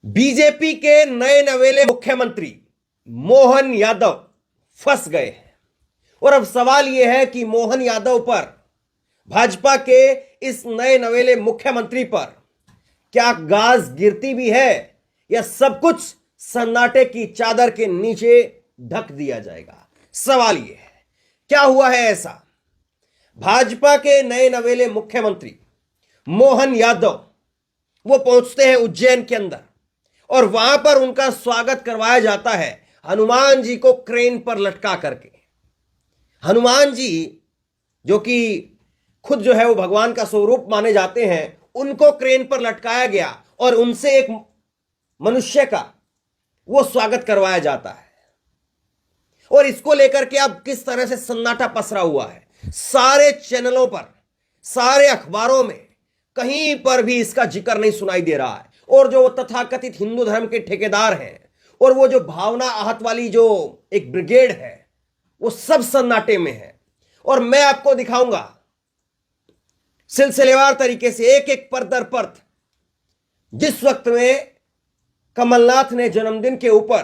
BJP के नए नवेले मुख्यमंत्री मोहन यादव फंस गए हैं और अब सवाल यह है कि मोहन यादव पर, भाजपा के इस नए नवेले मुख्यमंत्री पर क्या गाज गिरती भी है या सब कुछ सन्नाटे की चादर के नीचे ढक दिया जाएगा। सवाल यह है, क्या हुआ है ऐसा? भाजपा के नए नवेले मुख्यमंत्री मोहन यादव वो पहुंचते हैं उज्जैन के अंदर और वहां पर उनका स्वागत करवाया जाता है हनुमान जी को क्रेन पर लटका करके। हनुमान जी जो कि खुद जो है वो भगवान का स्वरूप माने जाते हैं, उनको क्रेन पर लटकाया गया और उनसे एक मनुष्य का वो स्वागत करवाया जाता है। और इसको लेकर के अब किस तरह से सन्नाटा पसरा हुआ है, सारे चैनलों पर, सारे अखबारों में कहीं पर भी इसका जिक्र नहीं सुनाई दे रहा है। और जो तथाकथित हिंदू धर्म के ठेकेदार हैं और वो जो भावना आहत वाली जो एक ब्रिगेड है, वो सब सन्नाटे में है। और मैं आपको दिखाऊंगा सिलसिलेवार तरीके से एक एक परत दर परत। जिस वक्त में कमलनाथ ने जन्मदिन के ऊपर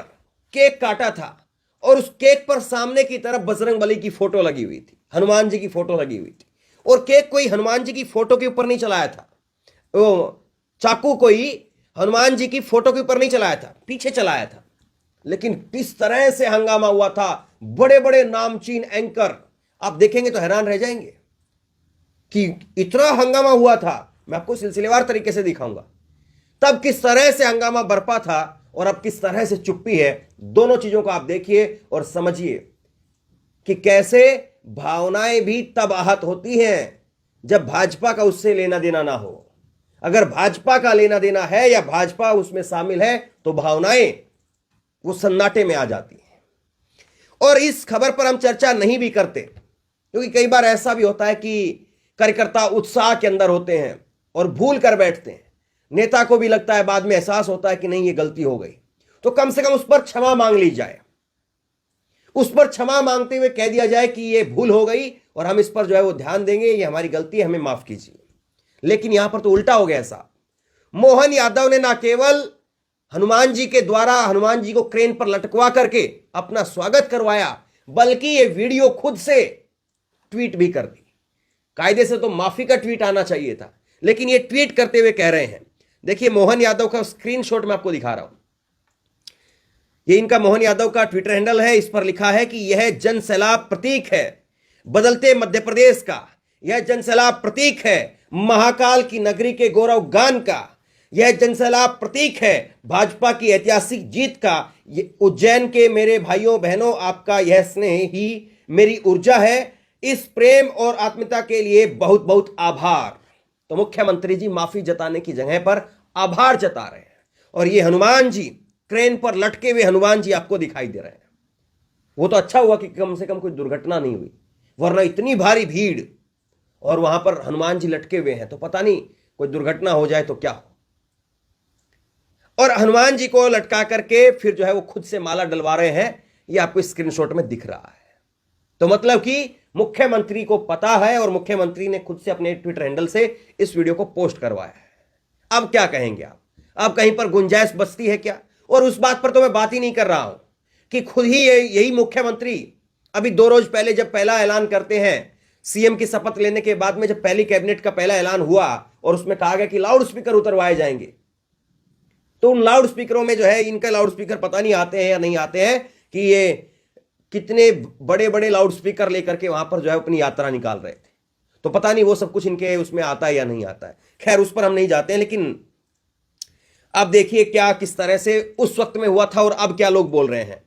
केक काटा था और उस केक पर सामने की तरफ बजरंगबली की फोटो लगी हुई थी, हनुमान जी की फोटो लगी हुई थी, और केक कोई हनुमान जी की फोटो के ऊपर नहीं चलाया था, वो चाकू कोई हनुमान जी की फोटो के ऊपर नहीं चलाया था, पीछे चलाया था। लेकिन किस तरह से हंगामा हुआ था, बड़े बड़े नामचीन एंकर, आप देखेंगे तो हैरान रह जाएंगे कि इतना हंगामा हुआ था। मैं आपको सिलसिलेवार तरीके से दिखाऊंगा तब किस तरह से हंगामा बरपा था और अब किस तरह से चुप्पी है। दोनों चीजों को आप देखिए और समझिए कि कैसे भावनाएं भी तब आहत होती हैं जब भाजपा का उससे लेना देना ना हो। अगर भाजपा का लेना देना है या भाजपा उसमें शामिल है तो भावनाएं वो सन्नाटे में आ जाती हैं। और इस खबर पर हम चर्चा नहीं भी करते क्योंकि कई बार ऐसा भी होता है कि कार्यकर्ता उत्साह के अंदर होते हैं और भूल कर बैठते हैं। नेता को भी लगता है, बाद में एहसास होता है कि नहीं ये गलती हो गई, तो कम से कम उस पर क्षमा मांग ली जाए, उस पर क्षमा मांगते हुए कह दिया जाए कि ये भूल हो गई और हम इस पर जो है वो ध्यान देंगे, ये हमारी गलती है, हमें माफ कीजिए। लेकिन यहां पर तो उल्टा हो गया। ऐसा मोहन यादव ने ना केवल हनुमान जी के द्वारा हनुमान जी को क्रेन पर लटकवा करके अपना स्वागत करवाया, बल्कि ये वीडियो खुद से ट्वीट भी कर दी। कायदे से तो माफी का ट्वीट आना चाहिए था, लेकिन ये ट्वीट करते हुए कह रहे हैं, देखिए मोहन यादव का स्क्रीनशॉट मैं आपको दिखा रहा हूं। ये इनका मोहन यादव का ट्विटर हैंडल है। इस पर लिखा है कि यह जन सैलाब प्रतीक है बदलते मध्य प्रदेश का, यह जन सैलाब प्रतीक है महाकाल की नगरी के गौरव गान का, यह जन सैलाब प्रतीक है भाजपा की ऐतिहासिक जीत का। उज्जैन के मेरे भाइयों बहनों, आपका यह स्नेह ही मेरी ऊर्जा है। इस प्रेम और आत्मीयता के लिए बहुत बहुत आभार। तो मुख्यमंत्री जी माफी जताने की जगह पर आभार जता रहे हैं और ये हनुमान जी, क्रेन पर लटके हुए हनुमान जी आपको दिखाई दे रहे हैं। वो तो अच्छा हुआ कि कम से कम कोई दुर्घटना नहीं हुई, वरना इतनी भारी भीड़ और वहां पर हनुमान जी लटके हुए हैं तो पता नहीं कोई दुर्घटना हो जाए तो क्या हो। और हनुमान जी को लटका करके फिर जो है वो खुद से माला डलवा रहे हैं, ये आपको स्क्रीनशॉट में दिख रहा है। तो मतलब कि मुख्यमंत्री को पता है और मुख्यमंत्री ने खुद से अपने ट्विटर हैंडल से इस वीडियो को पोस्ट करवाया है। अब क्या कहेंगे आप? अब कहीं पर गुंजाइश बचती है क्या? और उस बात पर तो मैं बात ही नहीं कर रहा हूं कि खुद ही यही मुख्यमंत्री अभी 2 रोज पहले जब पहला ऐलान करते हैं, सीएम की शपथ लेने के बाद में जब पहली कैबिनेट का पहला ऐलान हुआ और उसमें कहा गया कि लाउड स्पीकर उतरवाए जाएंगे, तो उन लाउड स्पीकरों में जो है, इनका लाउड स्पीकर पता नहीं आते हैं या नहीं आते हैं कि ये कितने बड़े बड़े लाउड स्पीकर लेकर के वहां पर जो है अपनी यात्रा निकाल रहे थे, तो पता नहीं वो सब कुछ इनके उसमें आता है या नहीं आता है। खैर उस पर हम नहीं जाते हैं, लेकिन अब देखिए क्या किस तरह से उस वक्त में हुआ था और अब क्या लोग बोल रहे हैं।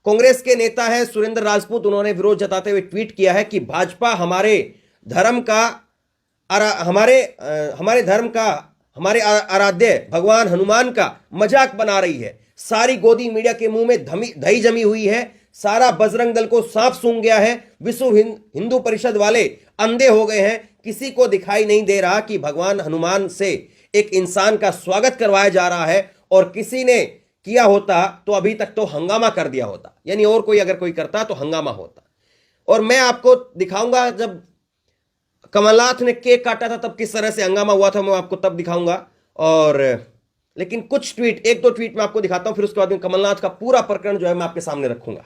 कांग्रेस के नेता है सुरेंद्र राजपूत, उन्होंने विरोध जताते हुए ट्वीट किया है कि भाजपा हमारे धर्म का हमारे आराध्य भगवान हनुमान का मजाक बना रही है। सारी गोदी मीडिया के मुंह में दही जमी हुई है, सारा बजरंग दल को सांप सूंघ गया है, विश्व हिंदू परिषद वाले अंधे हो गए हैं, किसी को दिखाई नहीं दे रहा कि भगवान हनुमान से एक इंसान का स्वागत करवाया जा रहा है, और किसी ने किया होता तो अभी तक तो हंगामा कर दिया होता, यानी और कोई अगर कोई करता तो हंगामा होता। और मैं आपको दिखाऊंगा जब कमलनाथ ने केक काटा था तब किस तरह से हंगामा हुआ था, मैं आपको तब दिखाऊंगा। और लेकिन कुछ ट्वीट, एक दो ट्वीट मैं आपको दिखाता हूं, फिर उसके बाद में कमलनाथ का पूरा प्रकरण जो है मैं आपके सामने रखूंगा।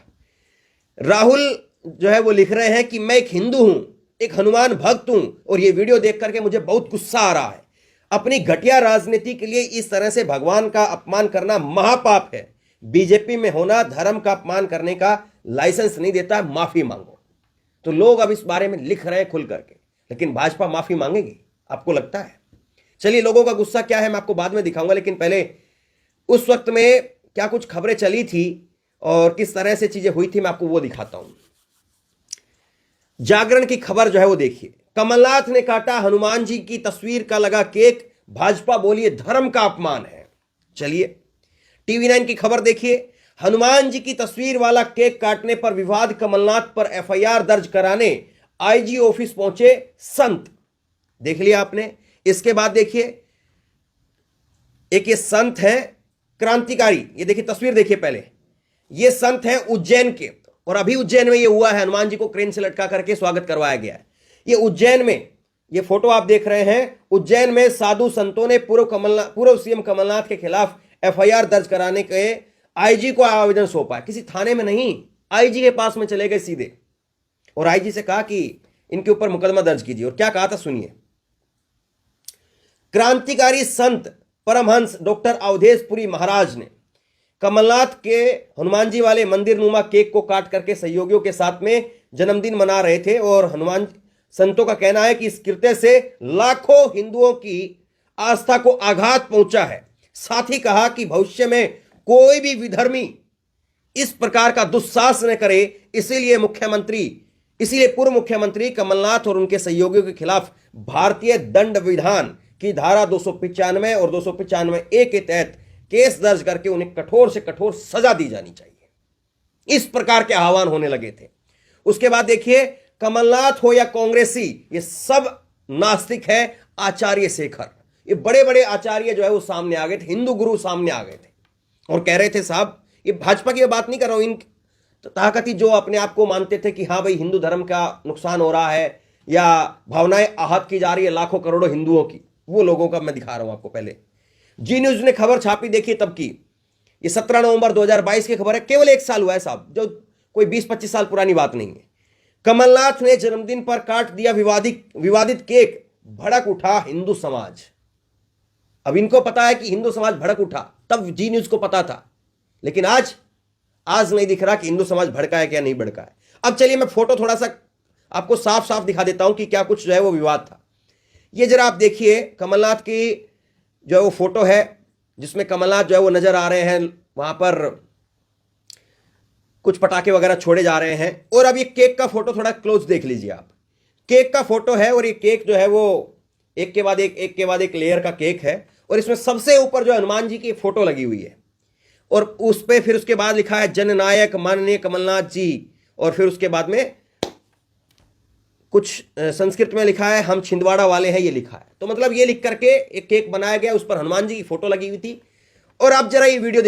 राहुल जो है वो लिख रहे हैं कि मैं एक हिंदू हूं, एक हनुमान भक्त हूं, और ये वीडियो देख करके मुझे बहुत गुस्सा आ रहा है। अपनी घटिया राजनीति के लिए इस तरह से भगवान का अपमान करना महापाप है। बीजेपी में होना धर्म का अपमान करने का लाइसेंस नहीं देता, माफी मांगो। तो लोग अब इस बारे में लिख रहे हैं खुल करके, लेकिन भाजपा माफी मांगेगी, आपको लगता है? चलिए, लोगों का गुस्सा क्या है मैं आपको बाद में दिखाऊंगा, लेकिन पहले उस वक्त में क्या कुछ खबरें चली थी और किस तरह से चीजें हुई थी मैं आपको वो दिखाता हूं। जागरण की खबर जो है वो देखिए, कमलनाथ ने काटा हनुमान जी की तस्वीर का लगा केक, भाजपा बोली धर्म का अपमान है। चलिए, TV9 की खबर देखिए, हनुमान जी की तस्वीर वाला केक काटने पर विवाद, कमलनाथ पर FIR दर्ज कराने IG ऑफिस पहुंचे संत। देख लिया आपने। इसके बाद देखिए, एक ये संत है क्रांतिकारी, ये देखिए तस्वीर देखिए पहले, ये संत है उज्जैन के, और अभी उज्जैन में ये हुआ है, हनुमान जी को क्रेन से लटका करके स्वागत करवाया गया है। ये उज्जैन में, ये फोटो आप देख रहे हैं, उज्जैन में साधु संतों ने पूर्व CM कमलनाथ के खिलाफ FIR दर्ज कराने के IG को आवेदन सौंपा है। किसी थाने में नहीं, IG के पास में चले गए सीधे, और IG से कहा कि इनके ऊपर मुकदमा दर्ज कीजिए। और क्या कहा था सुनिए। क्रांतिकारी संत परमहंस डॉक्टर अवधेश पुरी महाराज ने कमलनाथ के हनुमान जी वाले मंदिर नुमा केक को काट करके सहयोगियों के साथ में जन्मदिन मना रहे थे, और हनुमान संतों का कहना है कि इस कृत्य से लाखों हिंदुओं की आस्था को आघात पहुंचा है। साथ ही कहा कि भविष्य में कोई भी विधर्मी इस प्रकार का दुस्साहस न करे, इसीलिए पूर्व मुख्यमंत्री कमलनाथ और उनके सहयोगियों के खिलाफ भारतीय दंड विधान की धारा 295 और 295A के तहत केस दर्ज करके उन्हें कठोर से कठोर सजा दी जानी चाहिए। इस प्रकार के आह्वान होने लगे थे। उसके बाद देखिए, कमलनाथ हो या कांग्रेसी, ये सब नास्तिक है। आचार्य शेखर, ये बड़े बड़े आचार्य जो है वो सामने आ गए थे, हिंदू गुरु सामने आ गए थे, और कह रहे थे साहब, ये भाजपा की बात नहीं कर रहा हूं, इन ताकती जो अपने आप को मानते थे कि हाँ भाई हिंदू धर्म का नुकसान हो रहा है या भावनाएं आहत की जा रही है लाखों करोड़ों हिंदुओं की, वो लोगों का मैं दिखा रहा हूं आपको। पहले जी न्यूज ने खबर छापी, देखिए तब की, ये 17 नवंबर 2022 की खबर है, केवल 1 साल हुआ है साहब, जो कोई 20-25 साल पुरानी बात नहीं है। कमलनाथ ने जन्मदिन पर काट दिया विवादित केक, भड़क उठा हिंदू समाज। अब इनको पता है कि हिंदू समाज भड़क उठा, तब जी न्यूज को पता था, लेकिन आज नहीं दिख रहा कि हिंदू समाज भड़का है क्या नहीं भड़का है। अब चलिए मैं फोटो थोड़ा सा आपको साफ साफ दिखा देता हूं कि क्या कुछ जो है वो विवाद था। ये जरा आप देखिए, कमलनाथ की जो है वो फोटो है, जिसमें कमलनाथ जो है वो नजर आ रहे हैं, वहां पर कुछ पटाखे वगैरह छोड़े जा रहे हैं। और अब ये केक का फोटो थोड़ा क्लोज देख लीजिए आप। केक का फोटो है, और ये केक जो है वो एक के बाद एक लेयर का केक है, और इसमें सबसे ऊपर जो हनुमान जी की फोटो लगी हुई है, और उस पर फिर उसके बाद लिखा है जननायक माननीय कमलनाथ जी, और फिर उसके बाद में कुछ संस्कृत में लिखा है हम छिंदवाड़ा वाले हैं, ये लिखा है। तो मतलब ये लिख करके एक केक बनाया गया, उस पर हनुमान जी की फोटो लगी हुई थी। और आप जरा ये वीडियो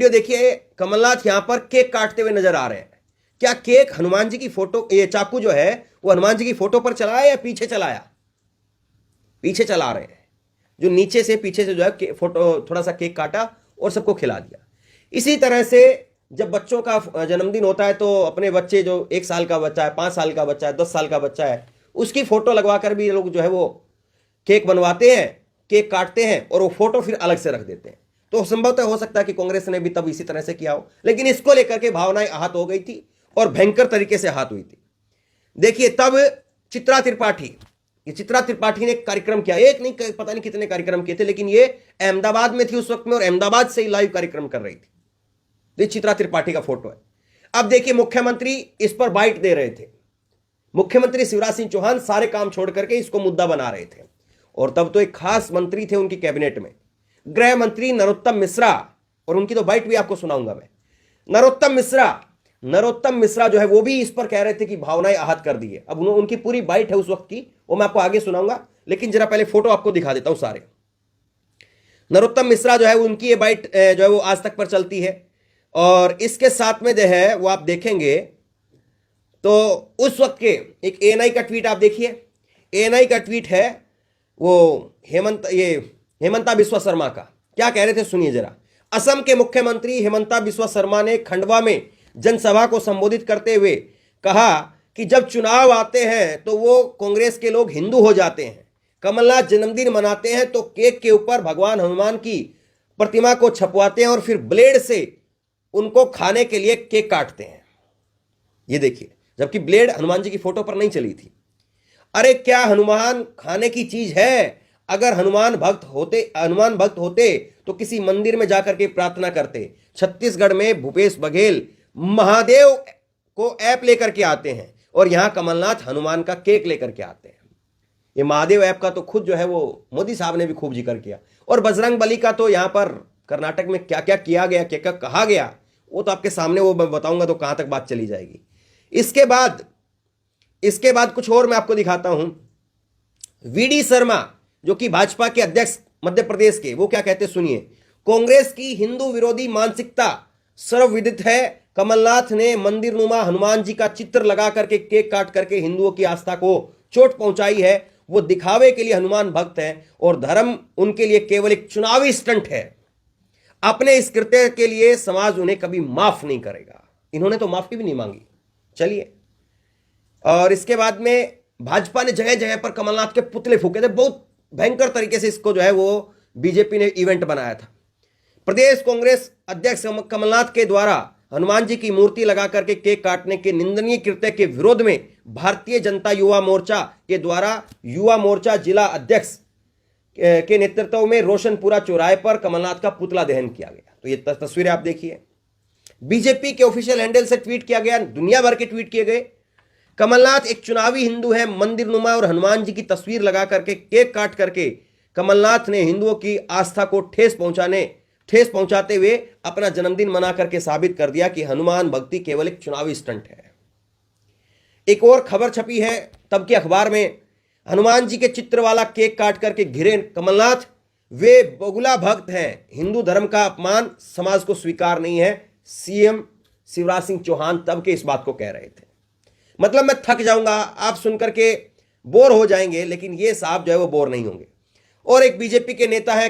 देखिए, कमलनाथ यहां पर केक काटते हुए नजर आ रहे हैं। क्या केक हनुमान जी की फोटो, ये चाकू जो है वो हनुमान जी की फोटो पर चलाया या पीछे चलाया? पीछे चला रहे हैं, जो नीचे से पीछे से जो है फोटो थोड़ा सा केक काटा और सबको खिला दिया। इसी तरह से जब बच्चों का जन्मदिन होता है तो अपने बच्चे, जो 1 साल का बच्चा है, 5 साल का बच्चा है, 10 साल का बच्चा है, उसकी फोटो लगवा कर भी लोग जो है वो केक बनवाते हैं, केक काटते हैं, और वो फोटो फिर अलग से रख देते हैं। तो संभवतः हो सकता है कि कांग्रेस ने भी तब इसी तरह से किया हो, लेकिन इसको लेकर के भावनाएं आहत हो गई थी और भयंकर तरीके से आहत हुई थी। देखिए, तब चित्रा त्रिपाठी ने कार्यक्रम किया, एक नहीं पता नहीं कितने कार्यक्रम किए थे, लेकिन ये अहमदाबाद में थी उस वक्त में, और अहमदाबाद से ही लाइव कार्यक्रम कर रही थी। ये चित्रा त्रिपाठी का फोटो है। अब देखिए, मुख्यमंत्री इस पर बाइट दे रहे थे। मुख्यमंत्री शिवराज सिंह चौहान सारे काम छोड़ करके इसको मुद्दा बना रहे थे, और तब तो एक खास मंत्री थे उनकी कैबिनेट में, गृह मंत्री नरोत्तम मिश्रा, और उनकी तो बाइट भी आपको सुनाऊंगा मैं। नरोत्तम मिश्रा जो है वो भी इस पर कह रहे थे कि भावनाएं आहत कर दी है। अब उनकी पूरी बाइट है उस वक्त की, वो मैं आपको आगे सुनाऊंगा, लेकिन जरा पहले फोटो आपको दिखा देता हूं सारे। नरोत्तम मिश्रा जो है उनकी ये बाइट जो है वो आज तक पर चलती है, और इसके साथ में जो है वो आप देखेंगे तो उस वक्त के एक ANI का ट्वीट आप देखिए। ANI का ट्वीट है वो, हेमंत, ये हेमंता बिस्वा शर्मा का। क्या कह रहे थे सुनिए जरा। असम के मुख्यमंत्री हेमंता बिस्वा शर्मा ने खंडवा में जनसभा को संबोधित करते हुए कहा कि जब चुनाव आते हैं तो वो कांग्रेस के लोग हिंदू हो जाते हैं। कमलनाथ जन्मदिन मनाते हैं तो केक के ऊपर भगवान हनुमान की प्रतिमा को छपवाते हैं और फिर ब्लेड से उनको खाने के लिए केक काटते हैं। ये देखिए, जबकि ब्लेड हनुमान जी की फोटो पर नहीं चली थी। अरे क्या हनुमान खाने की चीज है? अगर हनुमान भक्त होते तो किसी मंदिर में जाकर के प्रार्थना करते। छत्तीसगढ़ में भूपेश बघेल महादेव को ऐप लेकर के आते हैं और यहां कमलनाथ हनुमान का केक लेकर के आते हैं। ये महादेव ऐप का तो खुद जो है वो मोदी साहब ने भी खूब जिक्र किया। और बजरंग बली का तो यहां पर कर्नाटक में क्या क्या किया गया, क्या क्या कहा गया, वो तो आपके सामने वो मैं बताऊंगा तो कहां तक बात चली जाएगी। इसके बाद कुछ और मैं आपको दिखाता हूं। वीडी शर्मा जो कि भाजपा के अध्यक्ष मध्य प्रदेश के, वो क्या कहते सुनिए। कांग्रेस की हिंदू विरोधी मानसिकता सर्वविदित है। कमलनाथ ने मंदिरनुमा हनुमान जी का चित्र लगा करके केक काट करके हिंदुओं की आस्था को चोट पहुंचाई है। वो दिखावे के लिए हनुमान भक्त हैं और धर्म उनके लिए केवल एक चुनावी स्टंट है। अपने इस कृत्य के लिए समाज उन्हें कभी माफ नहीं करेगा। इन्होंने तो माफी भी नहीं मांगी। चलिए, और इसके बाद में भाजपा ने जगह जगह पर कमलनाथ के पुतले फूके थे। बहुत भयंकर तरीके से इसको जो है वो बीजेपी ने इवेंट बनाया था। प्रदेश कांग्रेस अध्यक्ष कमलनाथ के द्वारा हनुमान जी की मूर्ति लगा करके केक काटने के निंदनीय कृत्य के विरोध में भारतीय जनता युवा मोर्चा के द्वारा युवा मोर्चा जिला अध्यक्ष के नेतृत्व में रोशनपुरा चौराहे पर कमलनाथ का पुतला दहन किया गया। तो ये तस्वीरें आप देखिए। बीजेपी के ऑफिशियल हैंडल से ट्वीट किया गया, दुनिया भर के ट्वीट किए गए। कमलनाथ एक चुनावी हिंदू है। मंदिरनुमा और हनुमान जी की तस्वीर लगा करके केक काट करके कमलनाथ ने हिंदुओं की आस्था को ठेस पहुंचाते हुए अपना जन्मदिन मना करके साबित कर दिया कि हनुमान भक्ति केवल एक चुनावी स्टंट है। एक और खबर छपी है तब के अखबार में, हनुमान जी के चित्र वाला केक काट करके घिरे कमलनाथ, वे बगुला भक्त हैं। हिंदू धर्म का अपमान समाज को स्वीकार नहीं है। सीएम शिवराज सिंह चौहान तब के इस बात को कह रहे थे। मतलब मैं थक जाऊंगा, आप सुनकर के बोर हो जाएंगे, लेकिन ये साहब जो है वो बोर नहीं होंगे। और एक बीजेपी के नेता है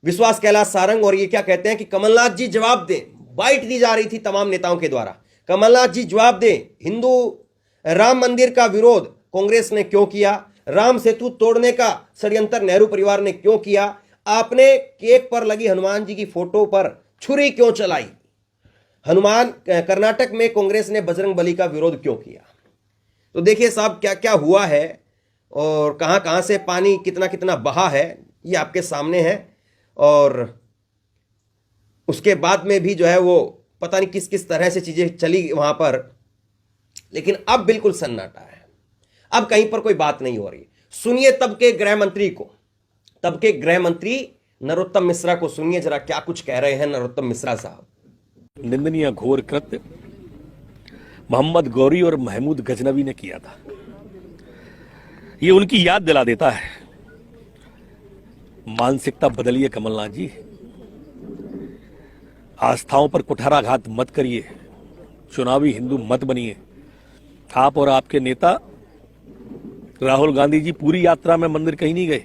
विश्वास कैलाश सारंग, और ये क्या कहते हैं कि कमलनाथ जी जवाब दें। बाइट दी जा रही थी तमाम नेताओं के द्वारा। कमलनाथ जी जवाब दें, हिंदू राम मंदिर का विरोध कांग्रेस ने क्यों किया? राम सेतु तोड़ने का षड्यंत्र नेहरू परिवार ने क्यों किया? आपने केक पर लगी हनुमान जी की फोटो पर छुरी क्यों चलाई? कर्नाटक में कांग्रेस ने बजरंग बली का विरोध क्यों किया? तो देखिए साहब क्या क्या हुआ है और कहां कहां से पानी कितना कितना बहा है, ये आपके सामने है। और उसके बाद में भी जो है वो पता नहीं किस किस तरह से चीजें चली वहां पर, लेकिन अब बिल्कुल सन्नाटा है। अब कहीं पर कोई बात नहीं हो रही। सुनिए तब के गृह मंत्री नरोत्तम मिश्रा को सुनिए जरा, क्या कुछ कह रहे हैं नरोत्तम मिश्रा साहब। निंदनीय घोर कृत्य मोहम्मद गौरी और महमूद गजनवी ने किया था। ये उनकी याद दिला देता है। मानसिकता बदलिए कमलनाथ जी, आस्थाओं पर कुठाराघात मत करिए, चुनावी हिंदू मत बनिए। आप और आपके नेता राहुल गांधी जी पूरी यात्रा में मंदिर कहीं नहीं गए,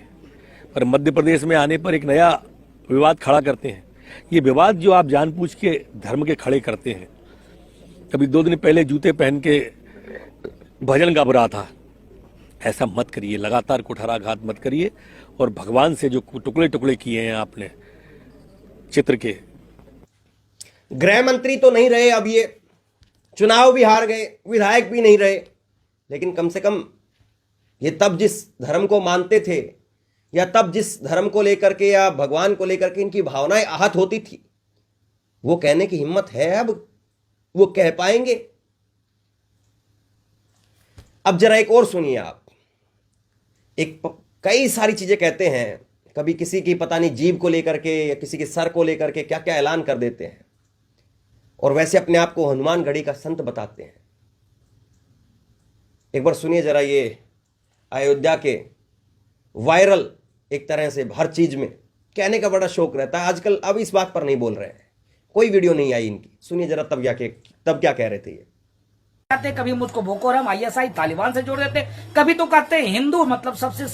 पर मध्य प्रदेश में आने पर एक नया विवाद खड़ा करते हैं। ये विवाद जो आप जानबूझ के धर्म के खड़े करते हैं। कभी 2 दिन पहले जूते पहन के भजन गा रहा था, ऐसा मत करिए। लगातार कुठाराघात मत करिए। और भगवान से जो टुकड़े टुकड़े किए हैं आपने चित्र के। गृह मंत्री तो नहीं रहे, अब ये चुनाव भी हार गए, विधायक भी नहीं रहे, लेकिन कम से कम ये तब जिस धर्म को मानते थे या तब जिस धर्म को लेकर के या भगवान को लेकर के इनकी भावनाएं आहत होती थी, वो कहने की हिम्मत है अब? वो कह पाएंगे? अब जरा एक और सुनिए आप। कई सारी चीजें कहते हैं, कभी किसी की पता नहीं जीभ को लेकर के या किसी के सर को लेकर के क्या क्या ऐलान कर देते हैं, और वैसे अपने आप को हनुमान गढ़ी का संत बताते हैं। एक बार सुनिए जरा, ये अयोध्या के वायरल एक तरह से हर चीज में कहने का बड़ा शौक रहता है आजकल। अब इस बात पर नहीं बोल रहे हैं, कोई वीडियो नहीं आई इनकी। सुनिए जरा तब क्या कह रहे थे ये। कभी मुझको बोको हराम, ISI, तालिबान से जोड़ देते, कभी तो कहते हैं हिंदू मतलब सबसे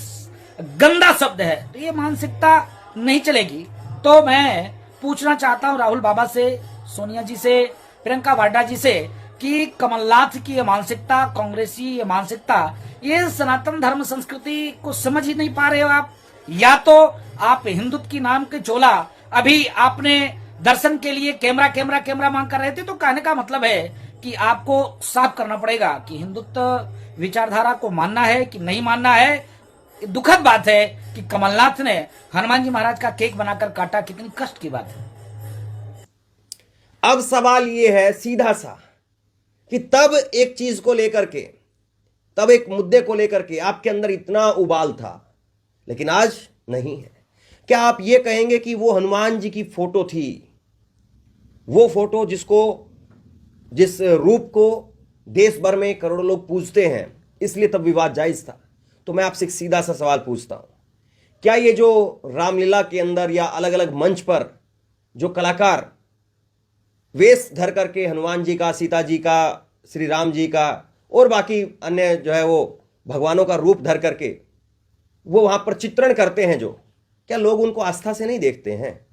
गंदा शब्द है, तो ये मानसिकता नहीं चलेगी। तो मैं पूछना चाहता हूं राहुल बाबा से, सोनिया जी से, प्रियंका वाड्रा जी से कि कमलनाथ की ये मानसिकता, कांग्रेसी ये मानसिकता, ये सनातन धर्म संस्कृति को समझ ही नहीं पा रहे हो आप, या तो आप हिंदुत्व की नाम के चोला अभी आपने दर्शन के लिए कैमरा मांग कर रहे थे, तो कहने का मतलब है कि आपको साफ करना पड़ेगा कि हिंदुत्व विचारधारा को मानना है कि नहीं मानना है। दुखद बात है कि कमलनाथ ने हनुमान जी महाराज का केक बनाकर काटा, कितनी कष्ट की बात है। अब सवाल यह है सीधा सा कि तब एक चीज को लेकर के, तब एक मुद्दे को लेकर के आपके अंदर इतना उबाल था, लेकिन आज नहीं है। क्या आप यह कहेंगे कि वो हनुमान जी की फोटो थी, वो फोटो जिस रूप को देश भर में करोड़ों लोग पूजते हैं, इसलिए तब विवाद जायज था? तो मैं आपसे एक सीधा सा सवाल पूछता हूं, क्या ये जो रामलीला के अंदर या अलग अलग मंच पर जो कलाकार वेश धर करके हनुमान जी का, सीता जी का, श्री राम जी का और बाकी अन्य जो है वो भगवानों का रूप धर करके वो वहां पर चित्रण करते हैं, जो क्या लोग उनको आस्था से नहीं देखते हैं?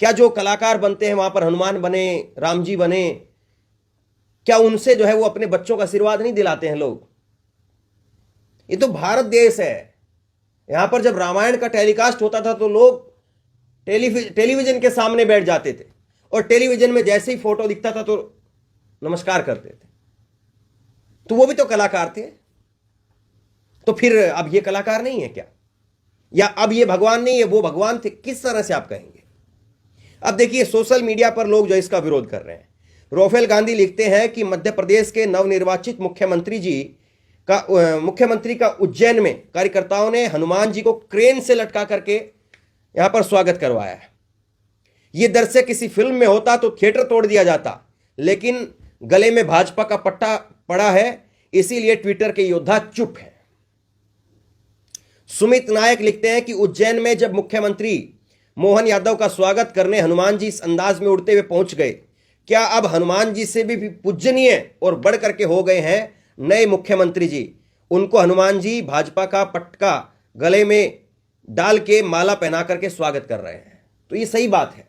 क्या जो कलाकार बनते हैं वहां पर हनुमान बने, राम जी बने, क्या उनसे जो है वो अपने बच्चों का आशीर्वाद नहीं दिलाते हैं लोग? ये तो भारत देश है। यहां पर जब रामायण का टेलीकास्ट होता था तो लोग टेलीविजन के सामने बैठ जाते थे और टेलीविजन में जैसे ही फोटो दिखता था तो नमस्कार करते थे। तो वो भी तो कलाकार थे। तो फिर अब ये कलाकार नहीं है क्या? या अब ये भगवान नहीं है, वो भगवान थे? किस तरह से आप कहेंगे? अब देखिए, सोशल मीडिया पर लोग जो इसका विरोध कर रहे हैं। राहुल गांधी लिखते हैं कि मध्य प्रदेश के नवनिर्वाचित मुख्यमंत्री का उज्जैन में कार्यकर्ताओं ने हनुमान जी को क्रेन से लटका करके यहां पर स्वागत करवाया है। यह दृश्य किसी फिल्म में होता तो थिएटर तोड़ दिया जाता, लेकिन गले में भाजपा का पट्टा पड़ा है, इसीलिए ट्विटर के योद्धा चुप हैं। सुमित नायक लिखते हैं कि उज्जैन में जब मुख्यमंत्री मोहन यादव का स्वागत करने हनुमान जी इस अंदाज में उड़ते हुए पहुंच गए, क्या अब हनुमान जी से भी पूजनीय और बढ़ करके हो गए हैं नए मुख्यमंत्री जी? उनको हनुमान जी भाजपा का पटका गले में डाल के माला पहना करके स्वागत कर रहे हैं। तो ये सही बात है,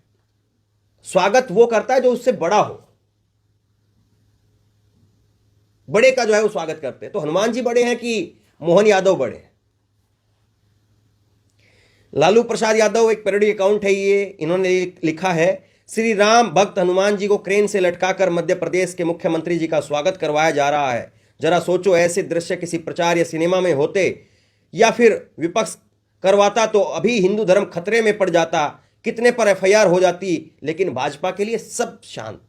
स्वागत वो करता है जो उससे बड़ा हो, बड़े का जो है वो स्वागत करते हैं। तो हनुमान जी बड़े हैं कि मोहन यादव बड़े हैं? लालू प्रसाद यादव एक पैरोडी अकाउंट है ये, इन्होंने लिखा है, श्री राम भक्त हनुमान जी को क्रेन से लटकाकर मध्य प्रदेश के मुख्यमंत्री जी का स्वागत करवाया जा रहा है। जरा सोचो, ऐसे दृश्य किसी प्रचार या सिनेमा में होते या फिर विपक्ष करवाता तो अभी हिंदू धर्म खतरे में पड़ जाता, कितने पर एफआईआर हो जाती, लेकिन भाजपा के लिए सब शांत।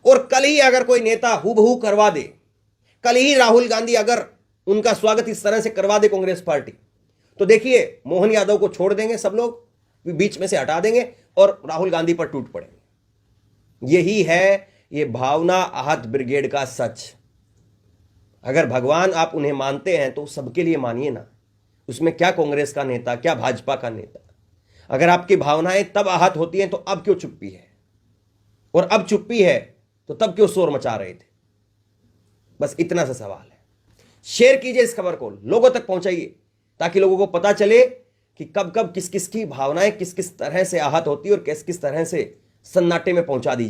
और कल ही अगर कोई नेता हूबहू करवा दे, कल ही राहुल गांधी अगर उनका स्वागत इस तरह से करवा दे कांग्रेस पार्टी, तो देखिए मोहन यादव को छोड़ देंगे सब लोग, बीच में से हटा देंगे और राहुल गांधी पर टूट पड़ेंगे। यही है ये भावना आहत ब्रिगेड का सच। अगर भगवान आप उन्हें मानते हैं तो सबके लिए मानिए ना, उसमें क्या कांग्रेस का नेता, क्या भाजपा का नेता। अगर आपकी भावनाएं तब आहत होती हैं तो अब क्यों चुप्पी है, और अब चुप्पी है तो तब क्यों शोर मचा रहे थे? बस इतना सा सवाल है। शेयर कीजिए इस खबर को, लोगों तक पहुंचाइए, ताकि लोगों को पता चले कि कब कब किस किस की भावनाएं किस किस तरह से आहत होती है और किस किस तरह से सन्नाटे में पहुंचा दी जाती है।